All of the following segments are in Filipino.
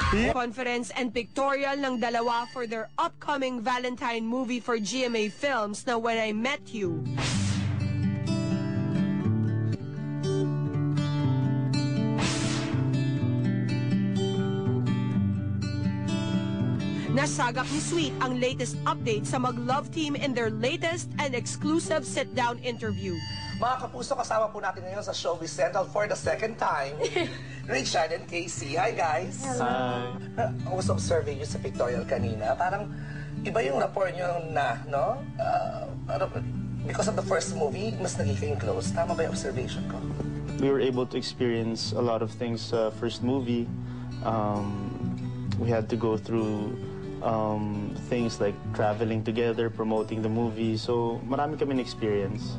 Conference and pictorial ng dalawa for their upcoming Valentine movie for GMA Films na When I Met You. Nasagap ni Sweet ang latest update sa mag-love team in their latest and exclusive sit-down interview. Mga kapuso, kasama po natin ngayon sa Showbiz Central for the second time, Richard and Casey. Hi, guys. Hi. I was observing you sa pictorial kanina. Parang iba yung rapport nyo na, no? Because of the first movie, mas naging close. Tama ba yung observation ko? We were able to experience a lot of things sa first movie. We had to go through things like traveling together, promoting the movie. So, marami kami na-experience.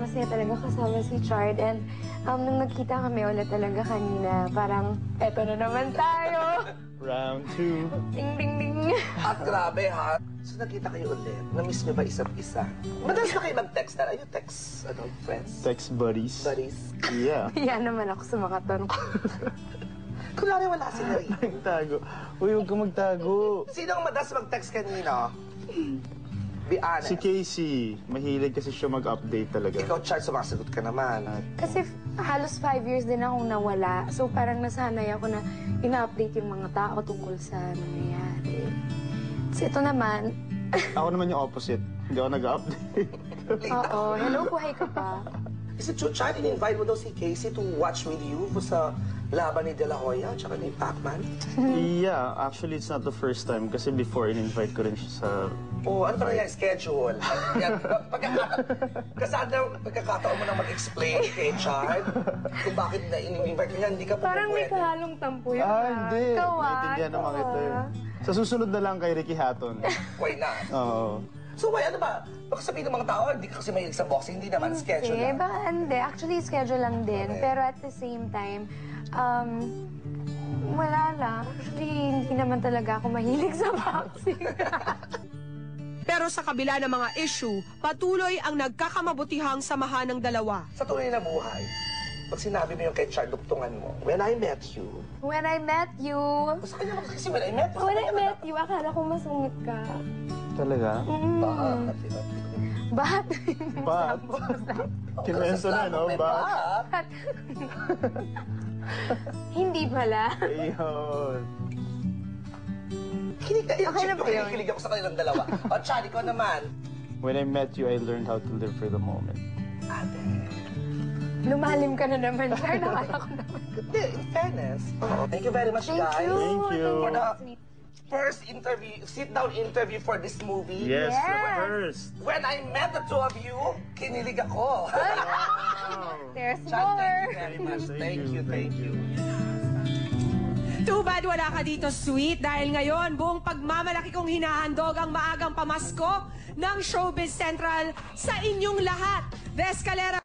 Masaya talaga kasama si Chard. And nung nagkita kami ulit talaga kanina, parang, eto na naman tayo. Round 2. Ding, ding, ding. At grabe, ha? So, nakita kayo ulit. Na-miss nyo ba isa't isa? Madalas na kayo mag-text na? Are you text, friends? Text buddies. Buddies? Yeah. Yan naman ako sa mga tanong. Kunwari wala sila rin. Nagtago. Uy, huwag ka magtago. Sino ang madalas mag-text kanina? Be honest. Si Casey, mahilig kasi siya mag-update talaga. Ikaw, Chard, sumasagot ka naman. Kasi halos 5 years din akong nawala. So parang nasanay ako na ina-update yung mga tao tungkol sa nangyayari. Kasi ito naman... Ako naman yung opposite. Hindi ako nag-update. Oo. Hello, buhay ka pa. Is it true, Chard, in-invite mo daw si Casey to watch with you sa laban ni De La Hoya tsaka ni Pacman? Yeah, actually, it's not the first time. Kasi before, in-invite ko rin siya sa... Oh, ano ba yung schedule? Pagkakataon mo na mag-explain kay Chard kung bakit na in-invite ka, hindi ka pa Parang may pwede. kahalong tampo yun. Hindi. Kawan. Naiintindihan naman kita eh. Sa susunod na lang kay Ricky Hatton. Why not? Oo. So, why, ano ba? Baka sabihin ng mga tao, hindi ka kasi mahilig sa boxing, hindi naman schedule Hindi, lang. baka hindi. Actually, schedule lang din. Okay. Pero at the same time, wala lang. Actually, hindi naman talaga ako mahilig sa boxing. Pero sa kabila ng mga issue, patuloy ang nagkakamabutihang samahan ng dalawa. Sa tunay na buhay, pag sinabi mo yung kay Chard, duktungan mo, when I met you, When I met you, sa kanya mo kasi when I met you, when I met you, akala ko masungit ka. Talaga? Bakit? But, kinwenso na, no? But, Hindi pala. ayun. Okay na ba yun? Kinikilig ako sa kanilang dalawa. O, Chad, ikaw naman. When I met you, I learned how to live for the moment. Lumalim ka na naman, Char. Nakala ko naman. Hindi, in fairness. Thank you very much, Thank guys. you. Thank you. For the first interview, sit-down interview for this movie. Yes, Yes. the first. When I met the two of you, kinilig ako. There's Chad, more. thank you very much. Thank you. Too bad wala ka dito, Sweet, dahil ngayon buong pagmamalaki kong hinahandog ang maagang pamasko ng Showbiz Central sa inyong lahat. The Escalera